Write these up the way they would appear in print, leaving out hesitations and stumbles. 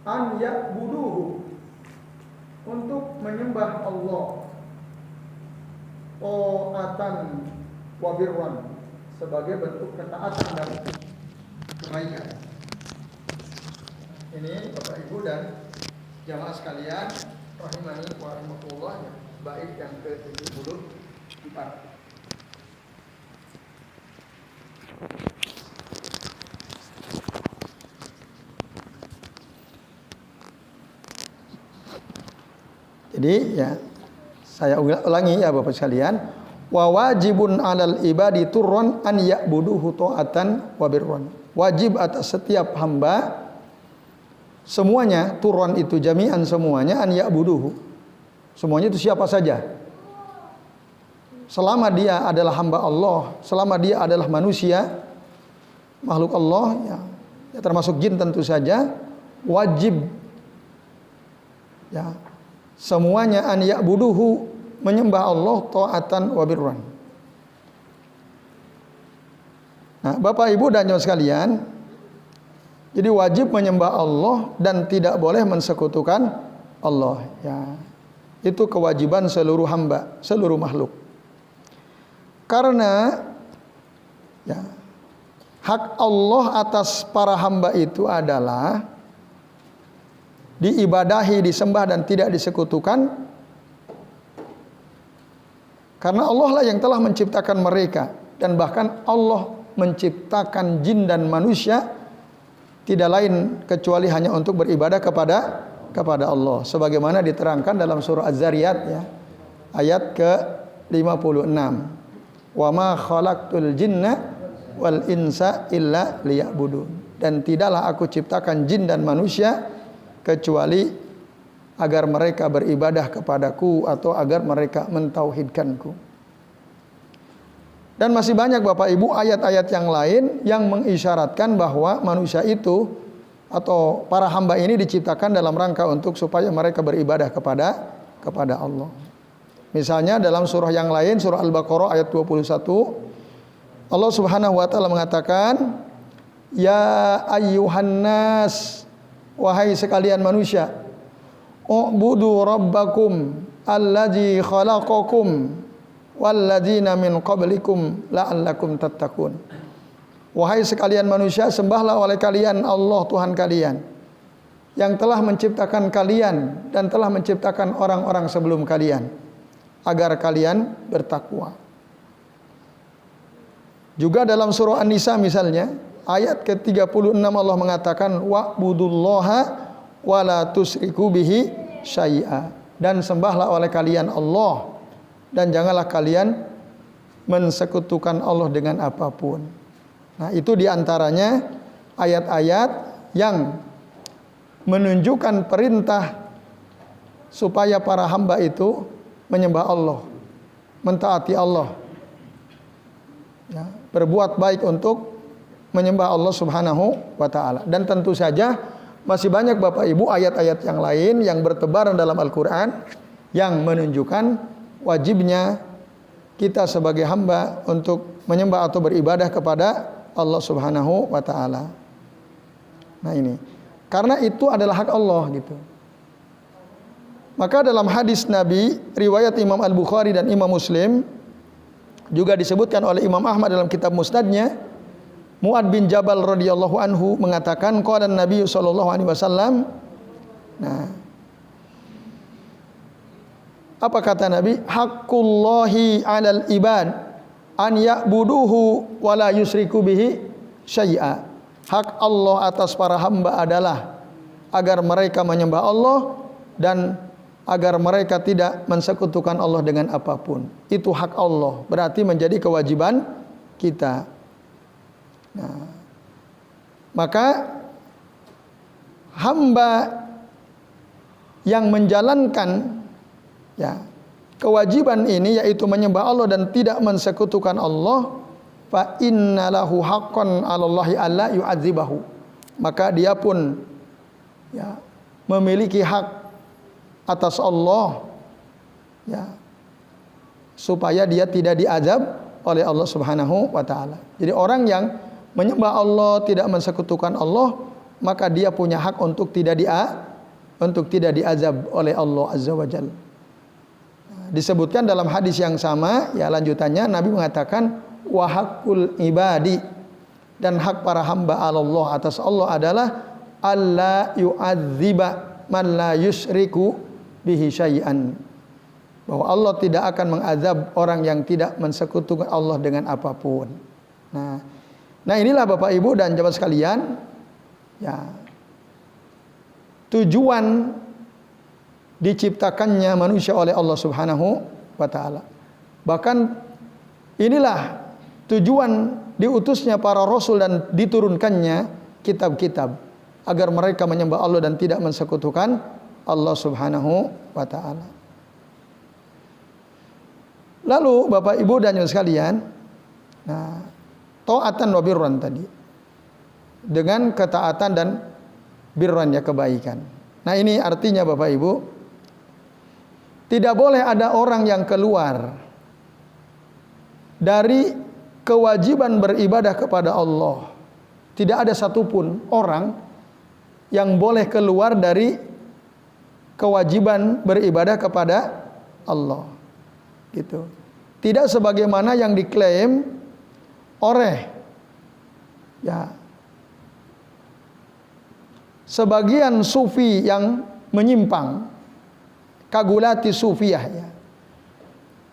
an ya'buduhu, untuk menyembah Allah, ta'atan wa birran, sebagai bentuk ketaatan dan kebaikan. Ini Bapak Ibu dan jamaah sekalian rahimani wa rahimakumullah, bait yang ke-74. Jadi ya, saya ulangi ya Bapak sekalian, wa wajibun 'alal ibadi turran an ya'buduhu ta'atan wa birran. Wajib atas setiap hamba semuanya, turran itu jami'an semuanya, an ya'buduhu. Semuanya itu siapa saja. Selama dia adalah hamba Allah, selama dia adalah manusia, makhluk Allah ya termasuk jin tentu saja, wajib ya semuanya an ya'buduhu, menyembah Allah ta'atan wa birran. Nah, Bapak Ibu dan jemaah sekalian, jadi wajib menyembah Allah dan tidak boleh mensekutukan Allah ya. Itu kewajiban seluruh hamba, seluruh makhluk. Karena ya, hak Allah atas para hamba itu adalah diibadahi, disembah dan tidak disekutukan, karena Allah lah yang telah menciptakan mereka, dan bahkan Allah menciptakan jin dan manusia tidak lain kecuali hanya untuk beribadah kepada Allah, sebagaimana diterangkan dalam surah Az-Zariyat ya, ayat ke-56. Wa ma khalaqtul jinna wal insa illa liya'budun. Dan tidaklah aku ciptakan jin dan manusia kecuali agar mereka beribadah kepadaku atau agar mereka mentauhidkanku. Dan masih banyak Bapak Ibu ayat-ayat yang lain yang mengisyaratkan bahwa manusia itu atau para hamba ini diciptakan dalam rangka untuk supaya mereka beribadah kepada Allah. Misalnya dalam surah yang lain, surah Al-Baqarah ayat 21, Allah Subhanahu wa taala mengatakan, "Ya ayyuhan nas, wahai sekalian manusia, u'budu rabbakum allazi khalaqakum walladzina min qablikum la'allakum tattaqun." Wahai sekalian manusia, sembahlah oleh kalian Allah Tuhan kalian yang telah menciptakan kalian dan telah menciptakan orang-orang sebelum kalian agar kalian bertakwa. Juga dalam surah An-Nisa misalnya ayat ke-36 Allah mengatakan, wa'budullaha wa la tusyriku bihi syai'a, dan sembahlah oleh kalian Allah dan janganlah kalian mensekutukan Allah dengan apapun. Nah, itu diantaranya ayat-ayat yang menunjukkan perintah supaya para hamba itu menyembah Allah, mentaati Allah ya, berbuat baik untuk menyembah Allah Subhanahu wa ta'ala. Dan tentu saja masih banyak Bapak Ibu ayat-ayat yang lain yang bertebaran dalam Al-Quran yang menunjukkan wajibnya kita sebagai hamba untuk menyembah atau beribadah kepada Allah Subhanahu wa ta'ala. Nah ini, karena itu adalah hak Allah gitu. Maka dalam hadis Nabi riwayat Imam Al-Bukhari dan Imam Muslim, juga disebutkan oleh Imam Ahmad dalam kitab Musnadnya, Mu'ad bin Jabal radhiyallahu anhu mengatakan, qala Nabi sallallahu alaihi wasallam. Nah, apa kata Nabi? Haqqullahi 'alal ibad an ya'buduhu wa la yusyriku bihi syai'a. Hak Allah atas para hamba adalah agar mereka menyembah Allah dan agar mereka tidak mensekutukan Allah dengan apapun. Itu hak Allah, berarti menjadi kewajiban kita. Nah, maka hamba yang menjalankan ya kewajiban ini, yaitu menyembah Allah dan tidak mensekutukan Allah, fa innalahu haqqan 'alallahi alla yu'adzibahu, maka dia pun ya memiliki hak atas Allah ya supaya dia tidak diazab oleh Allah Subhanahu wa taala. Jadi orang yang menyembah Allah, tidak mensekutukan Allah, maka dia punya hak untuk tidak diazab oleh Allah Azza wa Jalla. Disebutkan dalam hadis yang sama, ya lanjutannya Nabi mengatakan wa haqqul ibadi, dan hak para hamba Allah atas Allah adalah alla yu'adziba man la yusyriku bihi syai'an. Bahwa Allah tidak akan mengazab orang yang tidak mensekutukan Allah dengan apapun. Nah inilah Bapak Ibu dan jemaah sekalian, ya, tujuan diciptakannya manusia oleh Allah Subhanahu wa taala. Bahkan inilah tujuan diutusnya para rasul dan diturunkannya kitab-kitab agar mereka menyembah Allah dan tidak mensekutukan Allah Subhanahu wa taala. Lalu Bapak Ibu dan jemaah sekalian, ta'atan wa birran tadi, dengan ketaatan dan birran, ya, kebaikan. Nah ini artinya Bapak Ibu, tidak boleh ada orang yang keluar dari kewajiban beribadah kepada Allah. Tidak ada satupun orang yang boleh keluar dari kewajiban beribadah kepada Allah. Gitu. Tidak sebagaimana yang diklaim oleh, ya, sebagian sufi yang menyimpang, kagulati sufiyah, ya,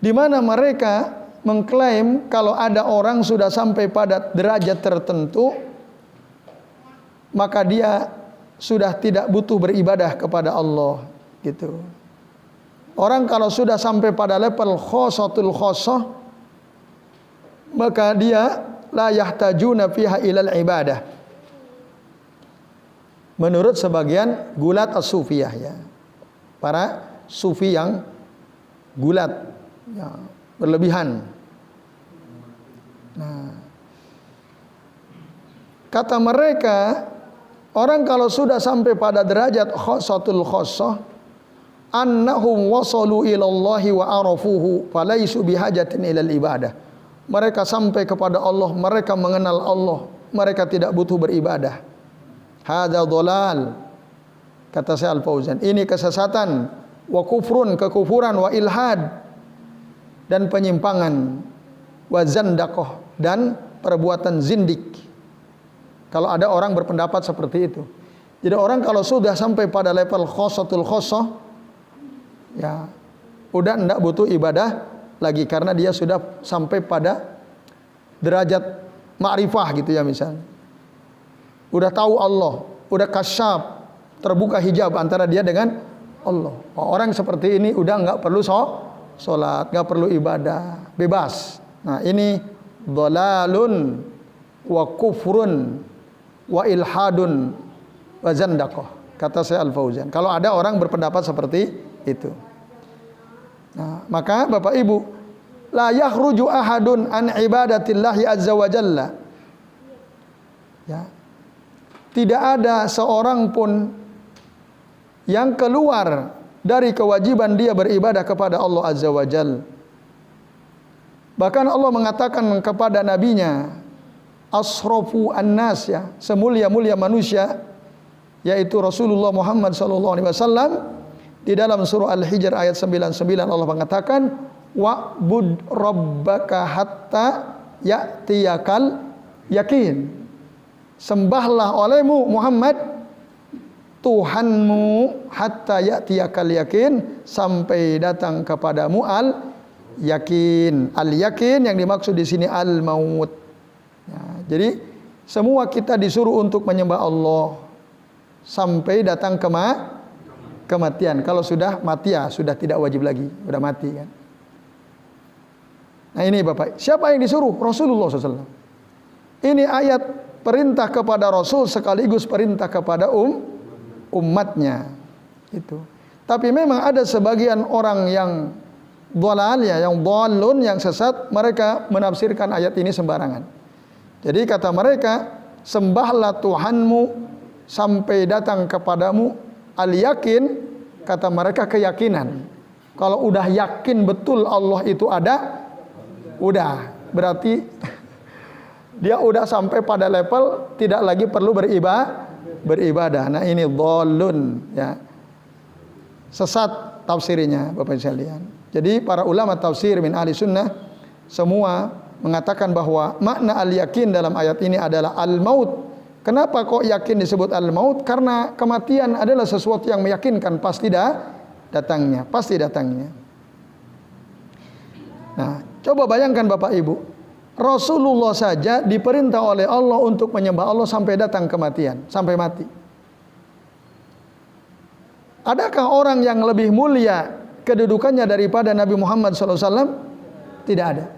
di mana mereka mengklaim kalau ada orang sudah sampai pada derajat tertentu maka dia sudah tidak butuh beribadah kepada Allah, gitu. Orang kalau sudah sampai pada level khossatul khossah, maka dia la yahtajuna fiha ilal ibadah. Menurut sebagian gulat as-sufiyah, ya, para sufi yang gulat, ya, berlebihan. Nah, kata mereka, orang kalau sudah sampai pada derajat khossatul khossah, annahum wasalu ilallahi wa arafuhu falaisu bihajatin ilal ibadah. Mereka sampai kepada Allah, mereka mengenal Allah, mereka tidak butuh beribadah. Hadza dhalal, kata Syekh Al-Fauzan, ini kesesatan, wa kufrun, kekufuran, wa ilhad, dan penyimpangan, wa zandaqah, dan perbuatan zindik. Kalau ada orang berpendapat seperti itu. Jadi orang kalau sudah sampai pada level khossatul khossah, ya, udah tidak butuh ibadah lagi karena dia sudah sampai pada derajat ma'rifah, gitu ya, misalnya. Udah tahu Allah, udah kasyaf, terbuka hijab antara dia dengan Allah. Orang seperti ini udah nggak perlu sholat, nggak perlu ibadah, bebas. Nah ini dhalalun wa kufrun wa ilhadun wa zandaqah, kata Syekh Al-Fauzan. Kalau ada orang berpendapat seperti itu, nah, maka Bapak Ibu, la yakhruju ahadun an ibadatillahi azza wa jalla, ya, tidak ada seorang pun yang keluar dari kewajiban dia beribadah kepada Allah azza wa jalla. Bahkan Allah mengatakan kepada nabinya, asrafu annas, ya, semulia-mulia manusia, yaitu Rasulullah Muhammad SAW. Di dalam surah Al-Hijr ayat 99 Allah mengatakan, wa'bud rabbaka hatta ya'tiyakal yakin. Sembahlah olehmu Muhammad Tuhanmu hatta ya'tiyakal yakin, sampai datang kepadamu al yakin. Al yakin yang dimaksud di sini al maut. Ya, jadi semua kita disuruh untuk menyembah Allah sampai datang kematian. Kalau sudah mati, ya sudah tidak wajib lagi, sudah mati, kan. Nah ini Bapak, siapa yang disuruh? Rasulullah SAW. Ini ayat perintah kepada Rasul sekaligus perintah kepada umatnya. Itu. Tapi memang ada sebagian orang yang dhalal, ya, yang dhalun, yang sesat, mereka menafsirkan ayat ini sembarangan. Jadi kata mereka, sembahlah Tuhanmu sampai datang kepadamu al-yakin, kata mereka keyakinan. Kalau udah yakin betul Allah itu ada, udah berarti dia udah sampai pada level tidak lagi perlu beribadah. Nah ini dhalun, ya. Sesat tafsirnya Bapak sekalian. Jadi para ulama tafsir min ahli sunnah semua mengatakan bahwa makna al-yakin dalam ayat ini adalah al-maut. Kenapa kok yakin disebut al-maut? Karena kematian adalah sesuatu yang meyakinkan pasti datangnya. Nah, coba bayangkan Bapak Ibu, Rasulullah saja diperintah oleh Allah untuk menyembah Allah sampai datang kematian, sampai mati. Adakah orang yang lebih mulia kedudukannya daripada Nabi Muhammad SAW? Tidak ada.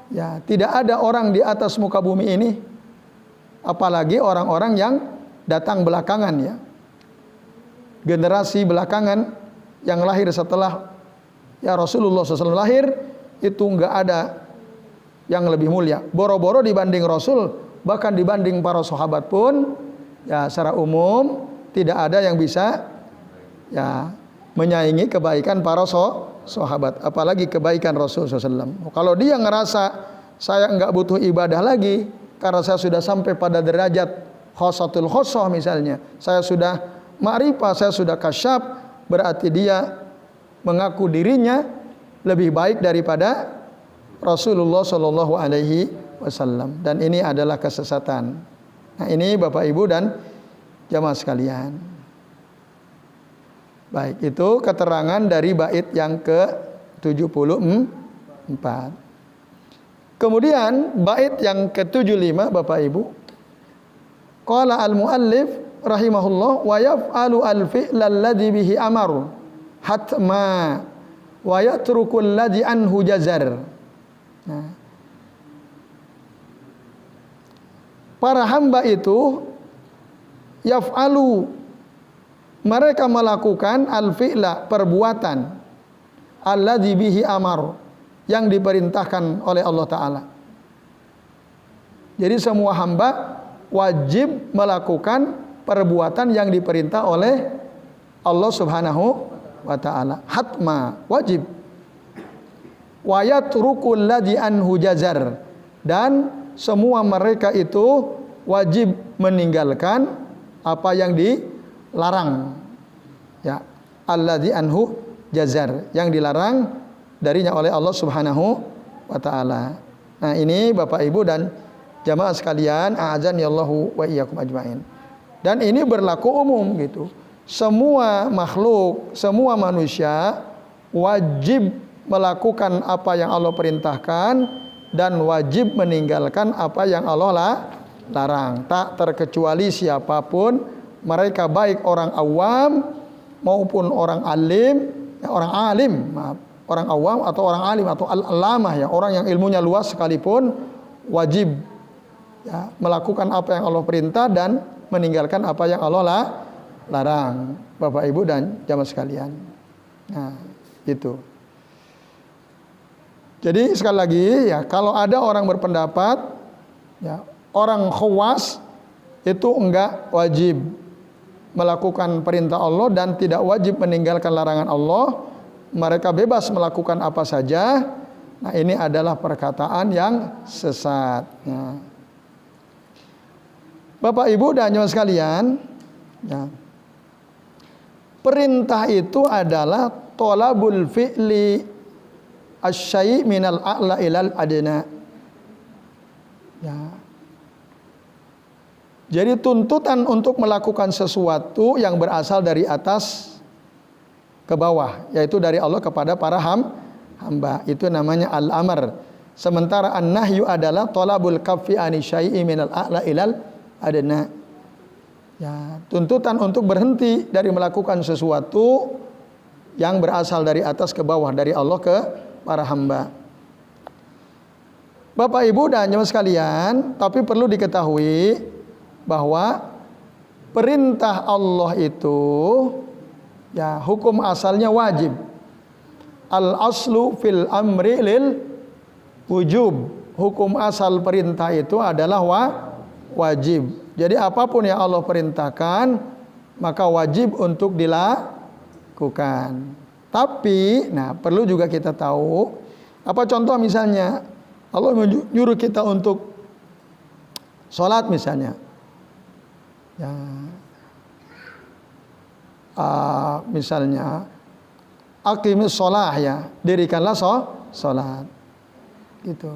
Ya, tidak ada orang di atas muka bumi ini, apalagi orang-orang yang datang belakangan, ya. Generasi belakangan yang lahir setelah ya Rasulullah SAW lahir, itu enggak ada yang lebih mulia. Boro-boro dibanding Rasul, bahkan dibanding para sahabat pun, ya secara umum tidak ada yang bisa ya menyaingi kebaikan para sahabat, apalagi kebaikan Rasul SAW. Kalau dia ngerasa saya enggak butuh ibadah lagi karena saya sudah sampai pada derajat khosatul khosoh misalnya, saya sudah ma'rifah, saya sudah kasyaf, berarti dia mengaku dirinya lebih baik daripada Rasulullah Shallallahu Alaihi Wasallam, dan ini adalah kesesatan. Nah ini Bapak Ibu dan jamaah sekalian. Baik, itu keterangan dari bait yang ke-74. Kemudian bait yang ke-75 Bapak Ibu. Qala al-muallif rahimahullah wa yaf'alu al-fi'la alladhi bihi amar hatma wa yatruku alladhi anhu jazar. Nah, para hamba itu yaf'alu, mereka melakukan al-fi'la, perbuatan, alladzi bihi amar, yang diperintahkan oleh Allah Ta'ala. Jadi semua hamba wajib melakukan perbuatan yang diperintah oleh Allah Subhanahu wa Ta'ala. Hatma, wajib. Wa yatruku alladzi anhu jazar, dan semua mereka itu wajib meninggalkan apa yang dilarang. Ya, alladzi anhu jazar, yang dilarang darinya oleh Allah Subhanahu wa Ta'ala. Nah, ini Bapak Ibu dan jamaah sekalian, a'adzanillahu wa iyyakum ajmain. Dan ini berlaku umum gitu. Semua makhluk, semua manusia wajib melakukan apa yang Allah perintahkan dan wajib meninggalkan apa yang Allah larang, tak terkecuali siapapun mereka, baik orang awam maupun orang alim, orang awam atau orang alim atau al-alamah, ya, orang yang ilmunya luas sekalipun wajib ya melakukan apa yang Allah perintah dan meninggalkan apa yang Allah larang, Bapak Ibu dan jamaah sekalian. Nah, itu. Jadi sekali lagi ya, kalau ada orang berpendapat ya orang khawas itu enggak wajib melakukan perintah Allah dan tidak wajib meninggalkan larangan Allah, mereka bebas melakukan apa saja. Nah, ini adalah perkataan yang sesat. Nah, Bapak Ibu dan jemaah sekalian, ya, perintah itu adalah tolabul fi'li asy-syai' minal a'la ilal adna. Ya. Jadi tuntutan untuk melakukan sesuatu yang berasal dari atas ke bawah, yaitu dari Allah kepada para hamba. Itu namanya al-amr. Sementara an-nahyu adalah tolabul kaffi ani syai'i minal a'la ilal adna. Ya, tuntutan untuk berhenti dari melakukan sesuatu yang berasal dari atas ke bawah, dari Allah ke para hamba. Bapak Ibu dan jemaah sekalian, tapi perlu diketahui bahwa perintah Allah itu ya hukum asalnya wajib. Al-aslu fil amri lil wujub. Hukum asal perintah itu adalah wajib. Jadi apapun yang Allah perintahkan maka wajib untuk dilakukan. Tapi, nah perlu juga kita tahu, apa contoh misalnya Allah menyuruh kita untuk sholat misalnya. Ya, misalnya aqimis sholah, ya, dirikanlah sholat, gitu.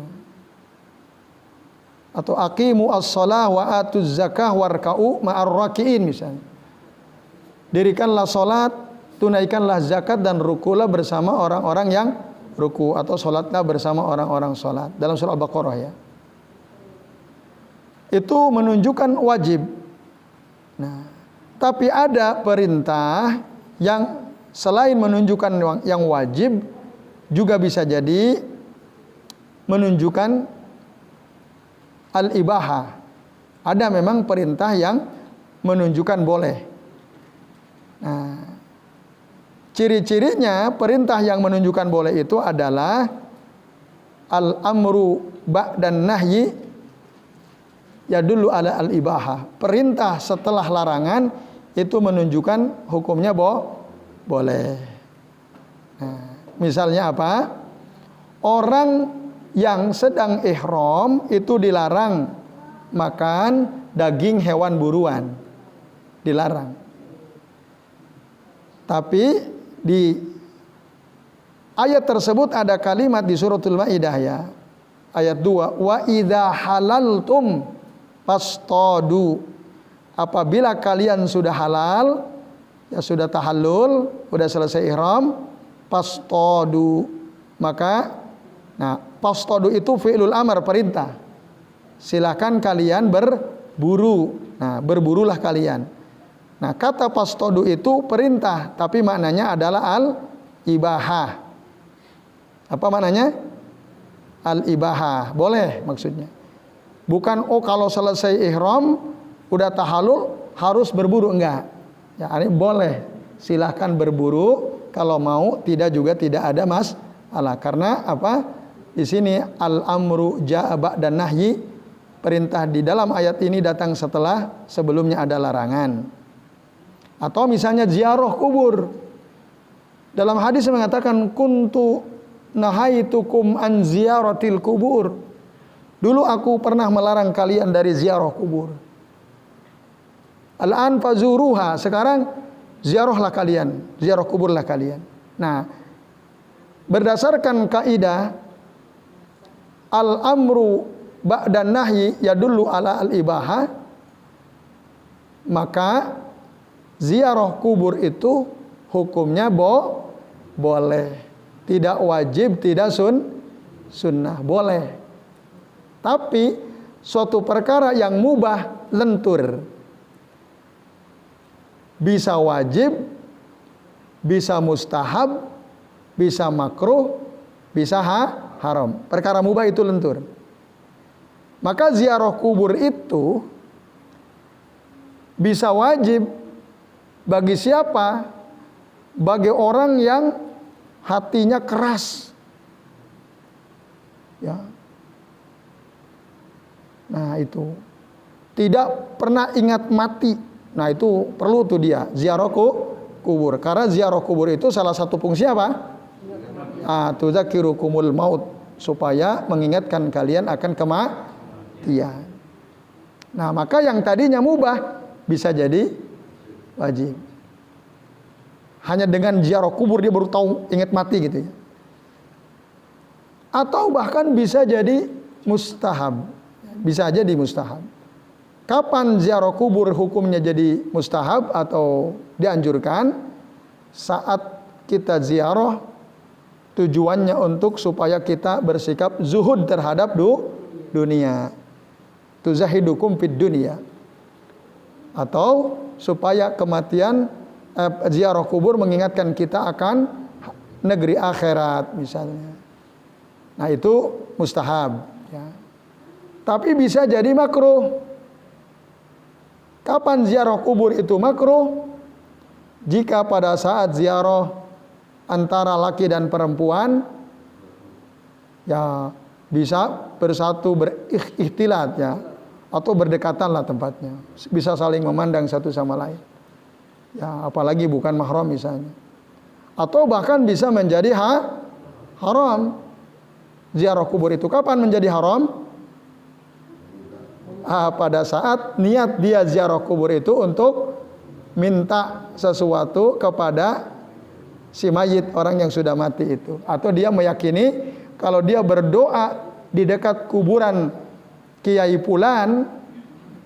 Atau aqimu as-sholah wa atuz zakah warka'u ma'ar raki'in misalnya. Dirikanlah sholat, tunaikanlah zakat dan rukulah bersama orang-orang yang ruku, atau sholatlah bersama orang-orang sholat. Dalam surah Al-Baqarah, ya. Itu menunjukkan wajib. Nah, tapi ada perintah yang selain menunjukkan yang wajib, juga bisa jadi menunjukkan al-ibahah. Ada memang perintah yang menunjukkan boleh. Nah, ciri-cirinya perintah yang menunjukkan boleh itu adalah al-amru ba'dan nahyi yadullu ala al-ibahah. Perintah setelah larangan itu menunjukkan hukumnya boleh. Nah, misalnya apa? Orang yang sedang ihram itu dilarang makan daging hewan buruan. Dilarang. Tapi di ayat tersebut ada kalimat di suratul Maidah, ya. Ayat 2, wa idza halaltum fastadu. Apabila kalian sudah halal, ya sudah tahallul, sudah selesai ihram, fastadu. Maka fastadu itu fi'lul amr, perintah. Silakan kalian berburu. Nah, berburulah kalian. Nah, kata fastadu itu perintah, tapi maknanya adalah al-ibahah. Apa maknanya? Al-ibahah, boleh maksudnya. Bukan kalau selesai ihram udah tahallul harus berburu, enggak. Ya, ini boleh. Silahkan berburu kalau mau, tidak ada masalah. Karena apa? Di sini al-amru ja'a ba'da nahyi, perintah di dalam ayat ini datang sebelumnya ada larangan. Atau misalnya ziarah kubur. Dalam hadis mengatakan kuntu nahaitukum an ziyaratil kubur. Dulu aku pernah melarang kalian dari ziarah kubur. Al-an fazuruha, sekarang ziarahlah kalian, ziarah kuburlah kalian. Nah, berdasarkan kaidah al-amru ba'dan nahyi yadullu ala al-ibahah, maka ziarah kubur itu hukumnya boleh. Tidak wajib, tidak sunnah, boleh. Tapi suatu perkara yang mubah, lentur. Bisa wajib, bisa mustahab, bisa makruh, bisa haram. Perkara mubah itu lentur. Maka ziarah kubur itu bisa wajib bagi siapa? Bagi orang yang hatinya keras. Ya. Nah, itu. Tidak pernah ingat mati. Nah, itu perlu tuh dia ziarah kubur. Karena ziarah kubur itu salah satu fungsi apa? Tudzakirukumul maut, supaya mengingatkan kalian akan kematian. Nah, maka yang tadinya mubah bisa jadi wajib. Hanya dengan ziarah kubur dia baru tahu ingat mati gitu ya. Atau bahkan bisa jadi mustahab. Bisa jadi mustahab. Kapan ziarah kubur hukumnya jadi mustahab atau dianjurkan? Saat kita ziarah tujuannya untuk supaya kita bersikap zuhud terhadap dunia. Tuzahidukum fid dunia. Atau supaya kematian ziarah kubur mengingatkan kita akan negeri akhirat misalnya. Nah, itu mustahab, ya. Tapi bisa jadi makruh. Kapan ziarah kubur itu makruh? Jika pada saat ziarah antara laki dan perempuan, ya bisa bersatu berikhtilat, ya, atau berdekatanlah tempatnya, bisa saling memandang satu sama lain. Ya, apalagi bukan mahram misalnya. Atau bahkan bisa menjadi haram. Ziarah kubur itu kapan menjadi haram? pada saat niat dia ziarah kubur itu untuk minta sesuatu kepada si mayit, orang yang sudah mati itu, atau dia meyakini kalau dia berdoa di dekat kuburan Kiai Fulan,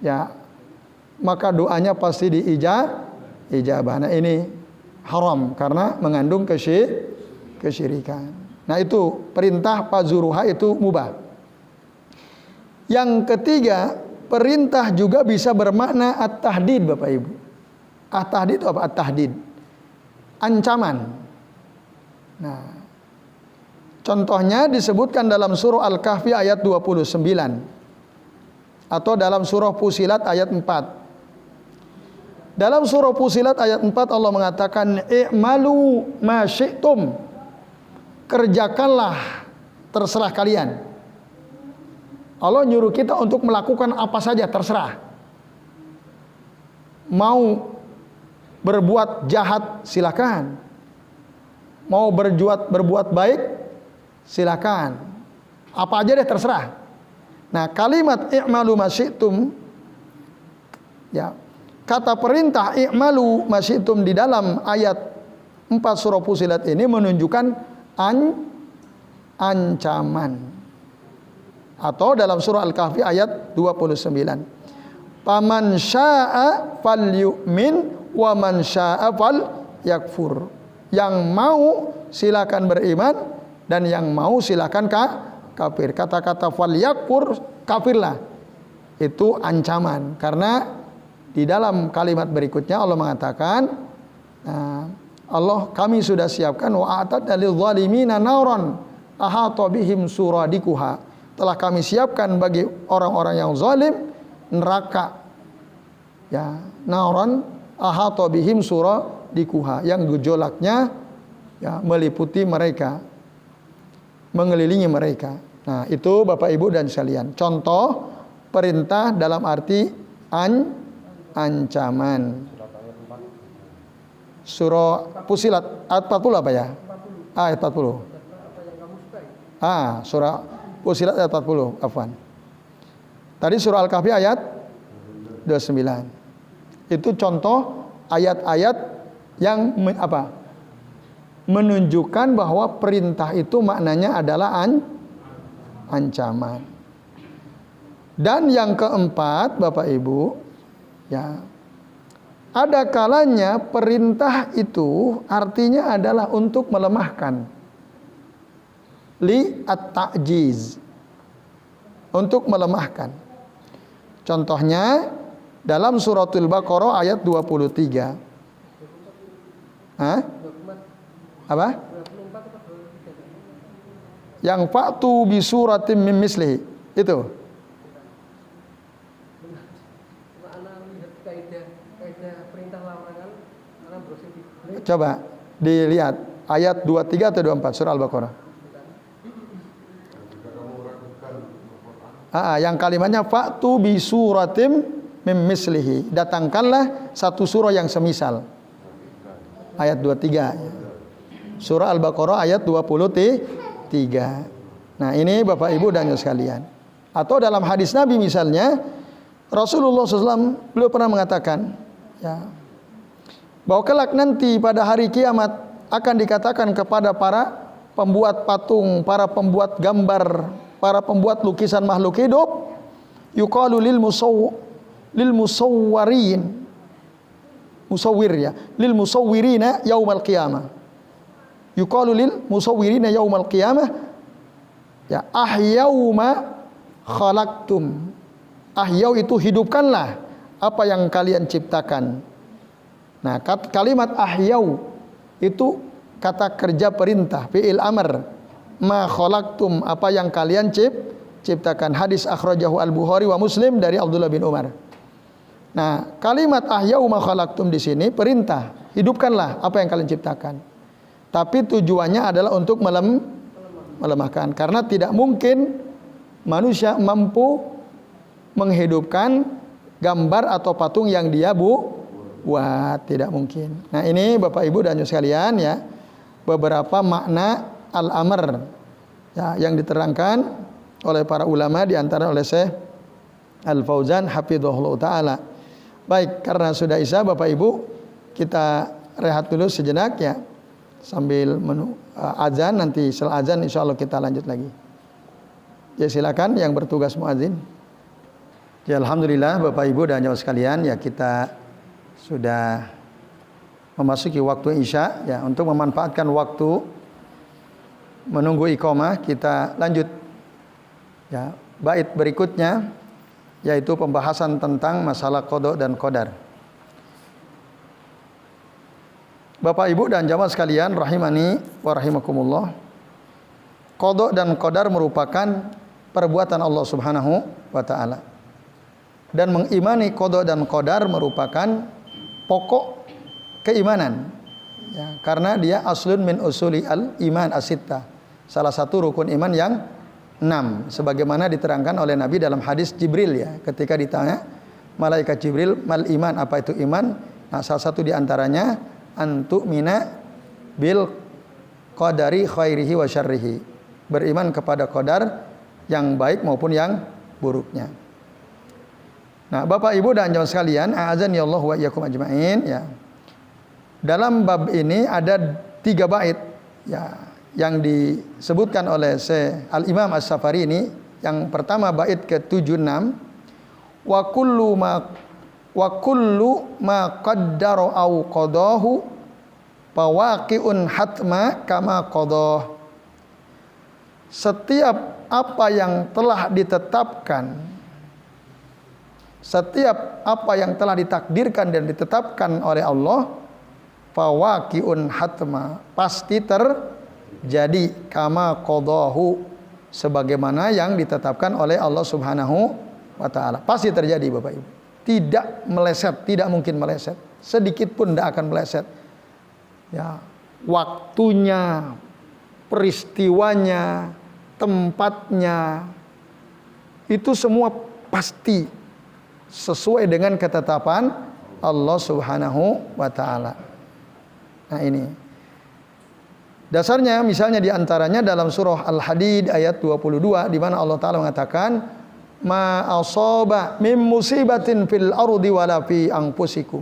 ya maka doanya pasti diijabah. Nah ini haram karena mengandung kesyirikan. Nah itu perintah fazuruha itu mubah. Yang ketiga, perintah juga bisa bermakna at-tahdid, Bapak Ibu. At-tahdid itu apa? At-tahdid, ancaman. Nah, contohnya disebutkan dalam surah Al-Kahfi ayat 29 atau dalam surah Fusilat ayat 4. Dalam surah Fusilat ayat 4 Allah mengatakan i'malu ma syi'tum, kerjakanlah terserah kalian. Allah nyuruh kita untuk melakukan apa saja terserah. Mau berbuat jahat silakan, mau berbuat baik silakan, apa aja deh terserah. Nah kalimat i'malu ma syi'tum, ya, kata perintah i'malu ma syi'tum di dalam ayat 4 surah Fusilat ini menunjukkan ancaman. Atau dalam surah Al-Kahfi ayat 29, paman syaa falyu'min wa man syaa falyakfur, yang mau silakan beriman dan yang mau silakan kafir. Kata-kata falyakfur, kafirlah, itu ancaman. Karena di dalam kalimat berikutnya Allah mengatakan, Allah kami sudah siapkan wa a'tadna lidh-dhalimina naran ahata bihim suradikuha, telah kami siapkan bagi orang-orang yang zalim neraka, ya, naran ahata bihim suradikuha, yang gejolaknya ya meliputi mereka, mengelilingi mereka. Nah itu Bapak Ibu dan sekalian contoh perintah dalam arti ancaman. Surah Fusilat ayat 40 apa ya? Ayat 40. Surah Fusilat ayat 40, afwan. Tadi surah Al-Kahfi ayat 29. Itu contoh ayat-ayat yang menunjukkan bahwa perintah itu maknanya adalah ancaman. Dan yang keempat, Bapak Ibu, ya, ada kalanya perintah itu artinya adalah untuk melemahkan, li at-ta'jiz, untuk melemahkan. Contohnya dalam suratul Baqarah ayat 23. Apa? Yang fa'tu bi suratim mim mislihi itu. Coba dilihat ayat 23 atau 24 surah Al-Baqarah. Yang kalimatnya fa'tu bi suratim mim mislihi, datangkanlah satu surah yang semisal. Ayat 23. Surah Al-Baqarah ayat 23. Nah, ini Bapak Ibu dan sekalian. Atau dalam hadis Nabi misalnya, Rasulullah SAW beliau pernah mengatakan, ya, bahwa kelak nanti pada hari kiamat akan dikatakan kepada para pembuat patung, para pembuat gambar, para pembuat lukisan makhluk hidup, yuqalu lil musawwirina yaumal qiyamah. Yuqalu lil musawwirina yaumal qiyamah, ya, ahyauma khalaqtum. Ahyau itu hidupkanlah apa yang kalian ciptakan. Nah, kalimat ahyau itu kata kerja perintah, fi'il amr. Ma khalaqtum, apa yang kalian ciptakan. Hadis akhrajahu Al-Bukhari wa Muslim dari Abdullah bin Umar. Nah, kalimat ahyau ma khalaqtum di sini perintah, hidupkanlah apa yang kalian ciptakan. Tapi tujuannya adalah untuk melemahkan, karena tidak mungkin manusia mampu menghidupkan gambar atau patung yang dia buat, tidak mungkin. Nah, ini Bapak Ibu dan sekalian, ya, beberapa makna al-amr, ya, yang diterangkan oleh para ulama, di antara oleh Syekh Al-Fauzan hafizahullah taala. Baik, karena sudah Isya Bapak Ibu, kita rehat dulu sejenak ya. Sambil azan, nanti setelah azan insyaallah kita lanjut lagi. Ya silakan yang bertugas muadzin. Ya alhamdulillah Bapak Ibu dan jamaah sekalian, ya kita sudah memasuki waktu Isya ya. Untuk memanfaatkan waktu menunggu iqamah, kita lanjut ya bait berikutnya, yaitu pembahasan tentang masalah qada dan qadar. Bapak Ibu dan jamaah sekalian rahimani wa rahimakumullah, qada dan qadar merupakan perbuatan Allah Subhanahu wa taala. Dan mengimani qada dan qadar merupakan pokok keimanan. Ya, karena dia aslun min usuli al-iman as-sittah. Salah satu rukun iman yang 6, sebagaimana diterangkan oleh Nabi dalam hadis Jibril ya, ketika ditanya malaikat Jibril, mal iman, apa itu iman? Nah, salah satu diantaranya antu'mina bil qadari khairihi wa syarrihi, beriman kepada qadar yang baik maupun yang buruknya. Nah, Bapak Ibu dan jamaah sekalian, a'azani Allah wa iyyakum ajmain ya. Dalam bab ini ada 3 bait ya yang disebutkan oleh Syekh Al-Imam As-Safari ini. Yang pertama bait ke-76, wa kullu ma qaddara au qadahu fawaqi'un hatma kama qadah. Setiap apa yang telah ditetapkan, setiap apa yang telah ditakdirkan dan ditetapkan oleh Allah, fawaqi'un hatma, pasti terjadi, kama qadahu, sebagaimana yang ditetapkan oleh Allah Subhanahu wa taala. Pasti terjadi Bapak Ibu. Tidak meleset, tidak mungkin meleset. Sedikit pun tidak akan meleset. Ya, waktunya, peristiwanya, tempatnya, itu semua pasti sesuai dengan ketetapan Allah Subhanahu wa taala. Nah, ini dasarnya, misalnya diantaranya dalam surah Al-Hadid ayat 22, di mana Allah Ta'ala mengatakan, ma asaba mim musibatin fil ardi wala fi anfusikum.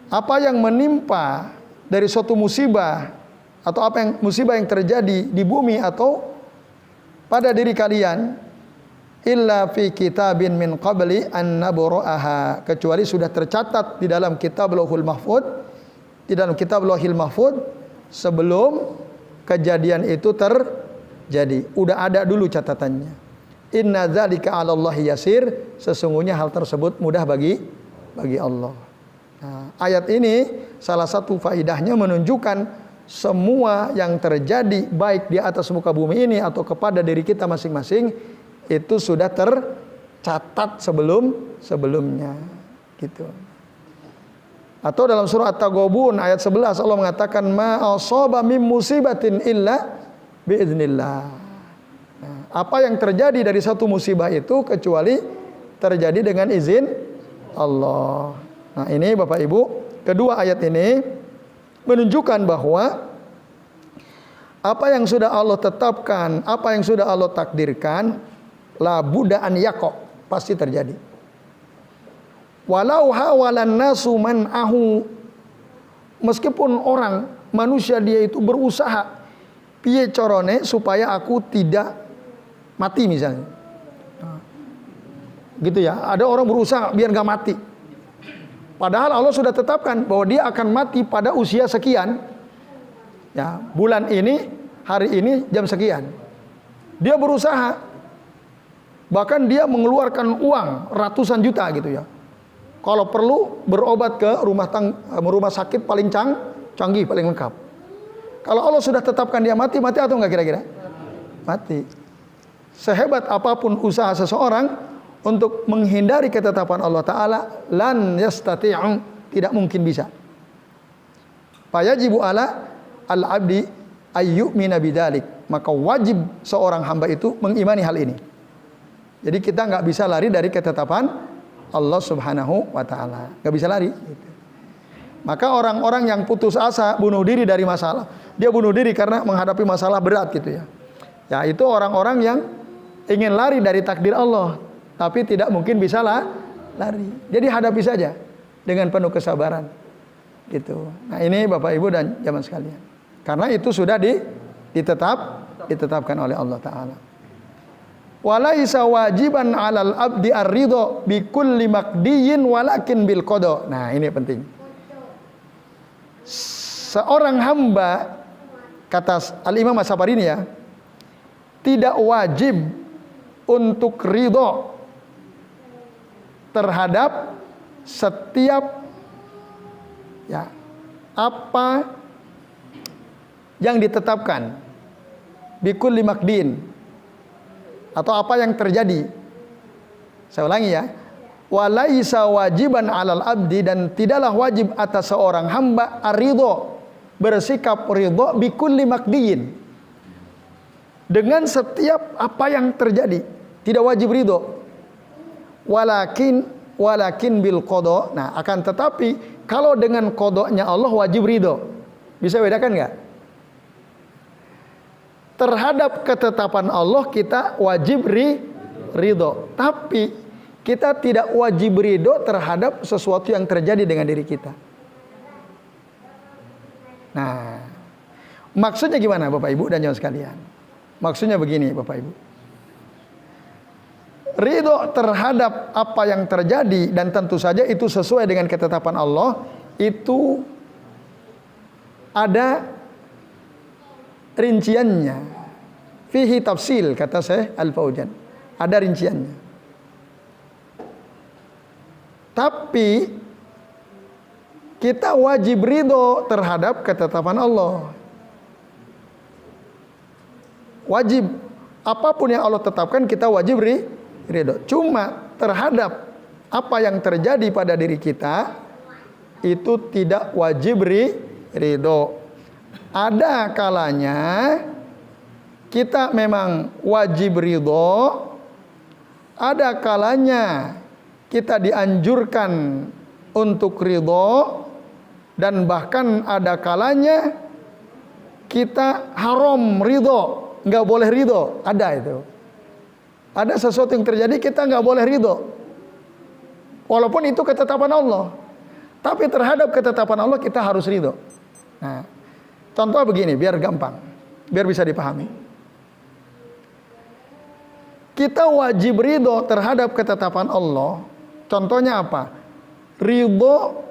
Apa yang menimpa dari suatu musibah, atau apa yang musibah yang terjadi di bumi atau pada diri kalian, illa fi kitabin min qabli an nabra'aha, kecuali sudah tercatat di dalam kitab Lauhul Mahfuz, di dalam kitab Lauhil Mahfuz sebelum kejadian itu terjadi. Udah ada dulu catatannya. Inna dzalika 'alallahi yasir, sesungguhnya hal tersebut mudah bagi Allah. Nah, ayat ini salah satu faidahnya menunjukkan semua yang terjadi baik di atas muka bumi ini atau kepada diri kita masing-masing itu sudah tercatat sebelumnya gitu. Atau dalam surah At-Taghabun ayat 11 Allah mengatakan ma asaba mim musibatin illa biiznillah. Nah, apa yang terjadi dari satu musibah itu kecuali terjadi dengan izin Allah. Nah, ini Bapak Ibu, kedua ayat ini menunjukkan bahwa apa yang sudah Allah tetapkan, apa yang sudah Allah takdirkan, la budda an yaqa, pasti terjadi. Walau hawalan nasu man'ahu, meskipun orang manusia dia itu berusaha piye corone supaya aku tidak mati misalnya, gitu ya. Ada orang berusaha biar nggak mati, padahal Allah sudah tetapkan bahwa dia akan mati pada usia sekian ya, bulan ini, hari ini, jam sekian. Dia berusaha, bahkan dia mengeluarkan uang ratusan juta gitu ya, kalau perlu berobat ke rumah sakit paling canggih, paling lengkap. Kalau Allah sudah tetapkan dia mati atau enggak kira-kira? Mati. Sehebat apapun usaha seseorang untuk menghindari ketetapan Allah Ta'ala, lan yastati'u, tidak mungkin bisa. Fayajibu ala al-abdi ayyu'mina bidzalik, maka wajib seorang hamba itu mengimani hal ini. Jadi kita nggak bisa lari dari ketetapan Allah Subhanahu wa taala. Gak bisa lari gitu. Maka orang-orang yang putus asa bunuh diri dari masalah, dia bunuh diri karena menghadapi masalah berat gitu ya. Ya, itu orang-orang yang ingin lari dari takdir Allah. tapi tidak mungkin bisa lari. Jadi hadapi saja dengan penuh kesabaran. Gitu. Nah, ini Bapak Ibu dan jamaah sekalian. Karena itu sudah ditetapkan oleh Allah Ta'ala. Walaisa wajiban 'alal abdi ar-ridha bi kulli maqdiyin walakin bil qada. Nah, ini penting. Seorang hamba, kata Al-Imam As-Sabarini ya, tidak wajib untuk ridho terhadap setiap ya apa yang ditetapkan bikul limakdin atau apa yang terjadi. Saya ulangi ya, walaisa wajiban 'alal abdi, dan tidaklah wajib atas seorang hamba ar-ridho, bersikap ridho bikul limakdin, dengan setiap apa yang terjadi. Tidak wajib ridho. Walakin bil qada. Nah, akan tetapi kalau dengan qadanya Allah wajib ridho. Bisa bedakan nggak? Terhadap ketetapan Allah kita wajib ridho. Tapi kita tidak wajib ridho terhadap sesuatu yang terjadi dengan diri kita. Nah, maksudnya gimana Bapak Ibu dan jamaah sekalian? Maksudnya begini Bapak Ibu. Ridho terhadap apa yang terjadi, dan tentu saja itu sesuai dengan ketetapan Allah, itu ada rinciannya. Fihi tafsil, kata Syekh Al-Fauzan. Ada rinciannya. Tapi kita wajib ridho terhadap ketetapan Allah. Wajib. Apapun yang Allah tetapkan kita wajib ridho. Cuma terhadap apa yang terjadi pada diri kita itu tidak wajib ridho. Ada kalanya kita memang wajib ridho, ada kalanya kita dianjurkan untuk ridho, dan bahkan ada kalanya kita haram ridho, nggak boleh ridho. Ada itu. Ada sesuatu yang terjadi kita nggak boleh ridho, walaupun itu ketetapan Allah. Tapi terhadap ketetapan Allah kita harus ridho. Nah, contoh begini biar gampang, biar bisa dipahami. Kita wajib ridho terhadap ketetapan Allah. Contohnya apa? Ridho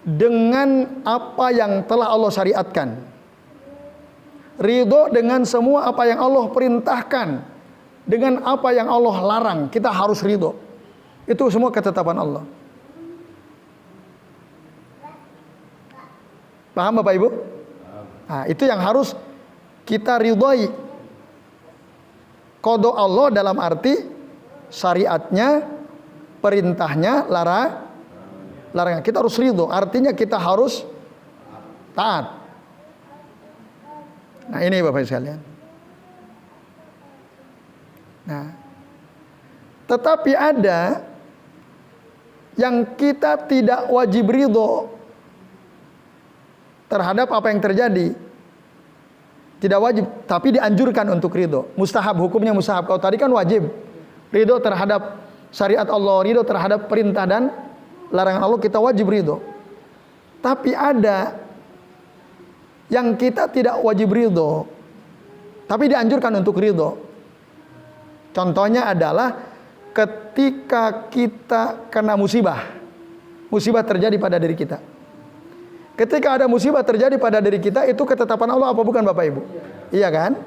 dengan apa yang telah Allah syariatkan. Ridho dengan semua apa yang Allah perintahkan. Dengan apa yang Allah larang, kita harus ridho. Itu semua ketetapan Allah. Paham Bapak Ibu? Nah, itu yang harus kita ridhoi. Qada Allah dalam arti syariatnya, perintahnya, larangan. Kita harus ridho. Artinya kita harus taat. Nah, ini Bapak sekalian. Nah, tetapi ada yang kita tidak wajib ridho terhadap apa yang terjadi. Tidak wajib, tapi dianjurkan untuk ridho. Mustahab, hukumnya mustahab. Kalau tadi kan wajib. Ridho terhadap syariat Allah, ridho terhadap perintah dan larangan Allah, kita wajib ridho. Tapi ada yang kita tidak wajib ridho, tapi dianjurkan untuk ridho. Contohnya adalah ketika kita kena musibah. Musibah terjadi pada diri kita. Ketika ada musibah terjadi pada diri kita, itu ketetapan Allah apa bukan Bapak Ibu? Iya kan?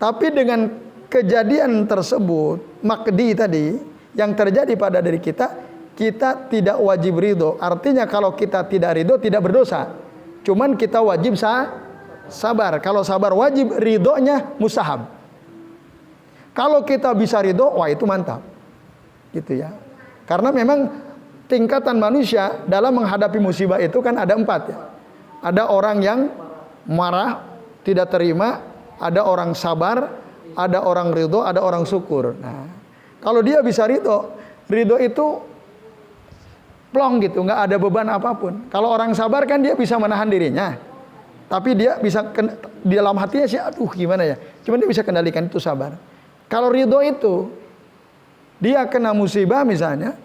Tapi dengan kejadian tersebut, makdi tadi, yang terjadi pada diri kita, kita tidak wajib ridho. Artinya kalau kita tidak ridho, tidak berdosa. Cuman kita wajib sabar. Kalau sabar wajib, ridhonya mustahab. Kalau kita bisa ridho, wah itu mantap. Gitu ya. Karena memang tingkatan manusia dalam menghadapi musibah itu kan ada 4 ya. Ada orang yang marah, tidak terima, ada orang sabar, ada orang ridho, ada orang syukur. Nah, kalau dia bisa ridho itu plong gitu, nggak ada beban apapun. Kalau orang sabar kan dia bisa menahan dirinya. Tapi dia bisa di dalam hatinya sih, aduh gimana ya. Cuman dia bisa kendalikan, itu sabar. Kalau ridho itu Dia kena musibah misalnya.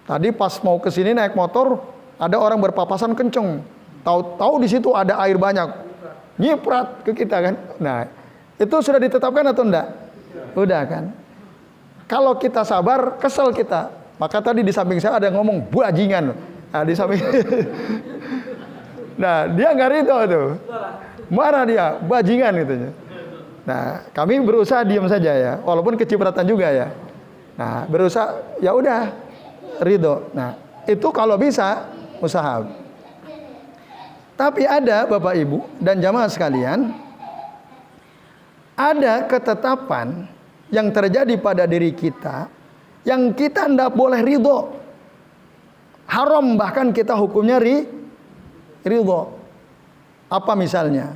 Tadi pas mau ke sini naik motor, ada orang berpapasan kenceng. Tahu-tahu di situ ada air banyak. Nyiprat ke kita kan. Nah, itu sudah ditetapkan atau enggak? Udah kan. Kalau kita sabar, kesel kita. Maka tadi di samping saya ada yang ngomong bajingan. Nah, di samping nah, dia nggak ridho tuh. Marah dia, bajingan gitu. Nah, kami berusaha diam saja ya, walaupun kecipratan juga ya. Nah, berusaha ya udah ridho. Nah, itu kalau bisa usaha. Tapi ada Bapak Ibu dan jamaah sekalian, ada ketetapan yang terjadi pada diri kita yang kita tidak boleh ridho. Haram bahkan kita hukumnya ridho. Apa misalnya?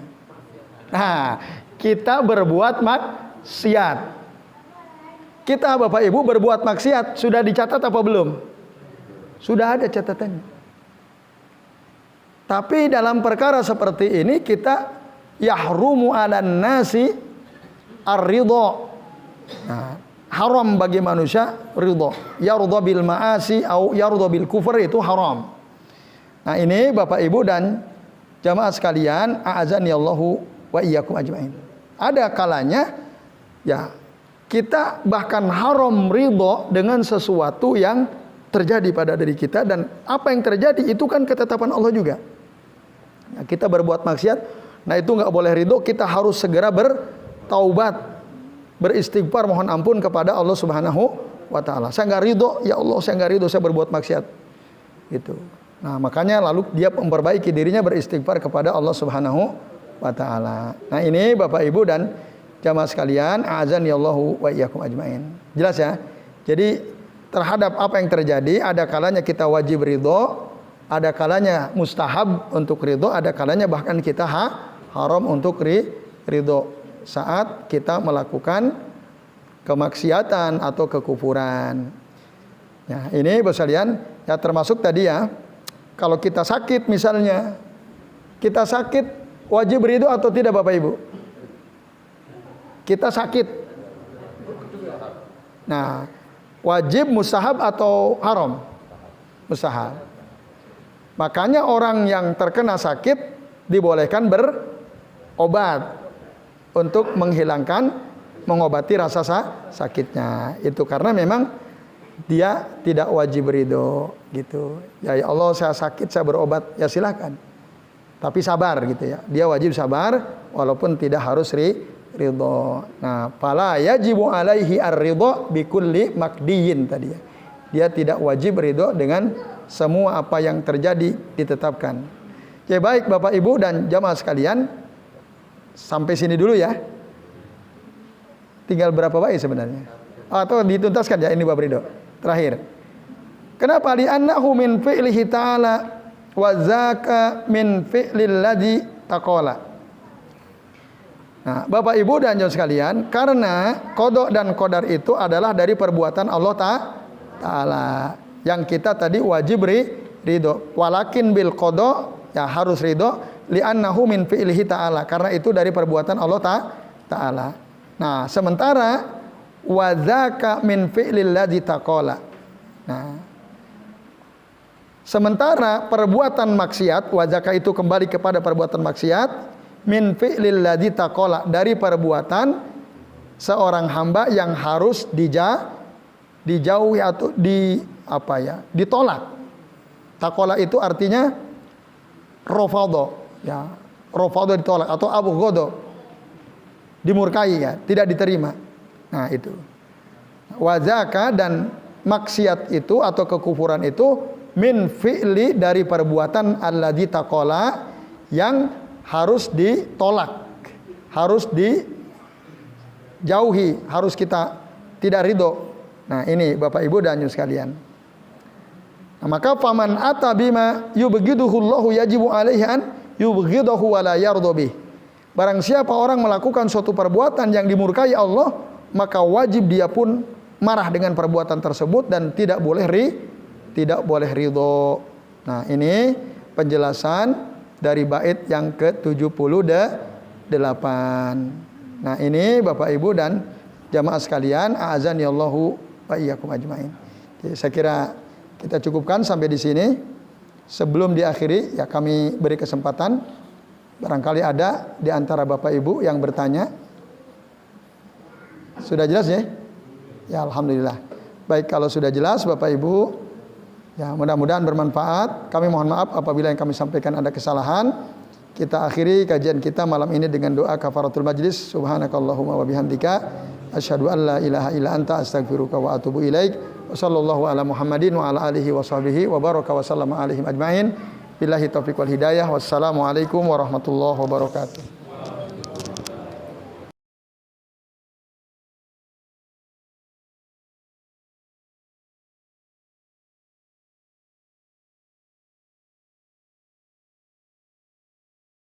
Nah, kita berbuat maksiat. Kita Bapak Ibu berbuat maksiat sudah dicatat apa belum? Sudah ada catatannya. Tapi dalam perkara seperti ini kita yahrumu 'alan nasi ar-ridha. Nah, haram bagi manusia ridha. Yardha bil ma'asi atau yardha bil kufur itu haram. Nah, ini Bapak Ibu dan jamaah sekalian, a'azani Allahu wa iyyakum ajmain. Ada kalanya ya kita bahkan haram ridha dengan sesuatu yang terjadi pada diri kita, dan apa yang terjadi itu kan ketetapan Allah juga. Nah, kita berbuat maksiat, nah itu nggak boleh ridho, kita harus segera bertaubat, beristighfar, mohon ampun kepada Allah Subhanahu wa taala. Saya nggak ridho, ya Allah, saya nggak ridho, saya berbuat maksiat. Gitu. Nah, makanya lalu dia memperbaiki dirinya, beristighfar kepada Allah Subhanahu wa taala. Nah, ini Bapak Ibu dan jamaah sekalian, a'azani Allahu wa iyyakum ajmain. Jelas ya? Jadi terhadap apa yang terjadi, ada kalanya kita wajib ridho, ada kalanya mustahab untuk ridho, ada kalanya bahkan kita haram untuk ridho saat kita melakukan kemaksiatan atau kekufuran. Ya, ini Bapak sekalian, ya termasuk tadi ya, kalau kita sakit misalnya, kita sakit wajib ridho atau tidak Bapak Ibu? Kita sakit. Nah, wajib mustahab atau haram? Mustahab. Makanya orang yang terkena sakit dibolehkan berobat untuk menghilangkan, mengobati rasa sakitnya. Itu karena memang dia tidak wajib ridho gitu. Ya Allah, saya sakit, saya berobat, ya silakan. Tapi sabar gitu ya. Dia wajib sabar walaupun tidak harus ridho. Nah, fala yajibu alaihi ar-ridho bi kulli makdiyin tadi ya. Dia tidak wajib ridho dengan semua apa yang terjadi ditetapkan. Ya baik Bapak Ibu dan jamaah sekalian, sampai sini dulu ya. Tinggal berapa baik sebenarnya? Atau dituntaskan ya ini Bapak Ridho. Terakhir. Kenapa? Li'annahu min fi'lihi ta'ala wa zaka min fi'lil ladzi taqala. Nah, Bapak Ibu dan jamaah sekalian, karena qada dan qadar itu adalah dari perbuatan Allah Ta'ala. Yang kita tadi wajib ridho. Walakin bil qada, ya harus ridho, li'annahu min fi'lihi ta'ala, karena itu dari perbuatan Allah Ta'ala. Nah, sementara wa dzaka min fi'lil ladzi taqala. Nah, sementara perbuatan maksiat, wa dzaka itu kembali kepada perbuatan maksiat, min fi'lil ladzi taqala, dari perbuatan seorang hamba yang harus dijauhi atau ditolak. Taqala itu artinya rafadha, ya. Rafadha ditolak atau abghadha, dimurkai ya, tidak diterima. Nah, itu. Wazaka, dan maksiat itu atau kekufuran itu min fi'li, dari perbuatan alladzi taqala, yang harus ditolak, harus dijauhi, harus kita tidak ridho. Nah, ini Bapak Ibu dan Yus sekalian. Nah, maka faman ata bima yubghiduhu Allahu yajibu alaihi an yubghidahu wa la yardha bih. Barang siapa orang melakukan suatu perbuatan yang dimurkai Allah, maka wajib dia pun marah dengan perbuatan tersebut dan tidak boleh ridho. Nah, ini penjelasan dari bait yang ke-78. Nah, ini Bapak Ibu dan jamaah sekalian, a'azani Allahu wa iyyakum ajmain. Oke, saya kira kita cukupkan sampai di sini. Sebelum diakhiri, ya kami beri kesempatan. Barangkali ada di antara Bapak Ibu yang bertanya. Sudah jelas ya? Ya, alhamdulillah. Baik, kalau sudah jelas Bapak Ibu, ya mudah-mudahan bermanfaat. Kami mohon maaf apabila yang kami sampaikan ada kesalahan. Kita akhiri kajian kita malam ini dengan doa kafaratul majlis. Subhanakallahumma wa bihamdika asyhadu an la ilaha illa anta astaghfiruka wa atubu ilaik. Wa sallallahu ala Muhammadin wa ala alihi wa sahbihi wa baraka wa sallama alaihim ajmain. Billahi taufiq wal hidayah. Wassalamualaikum warahmatullahi wabarakatuh.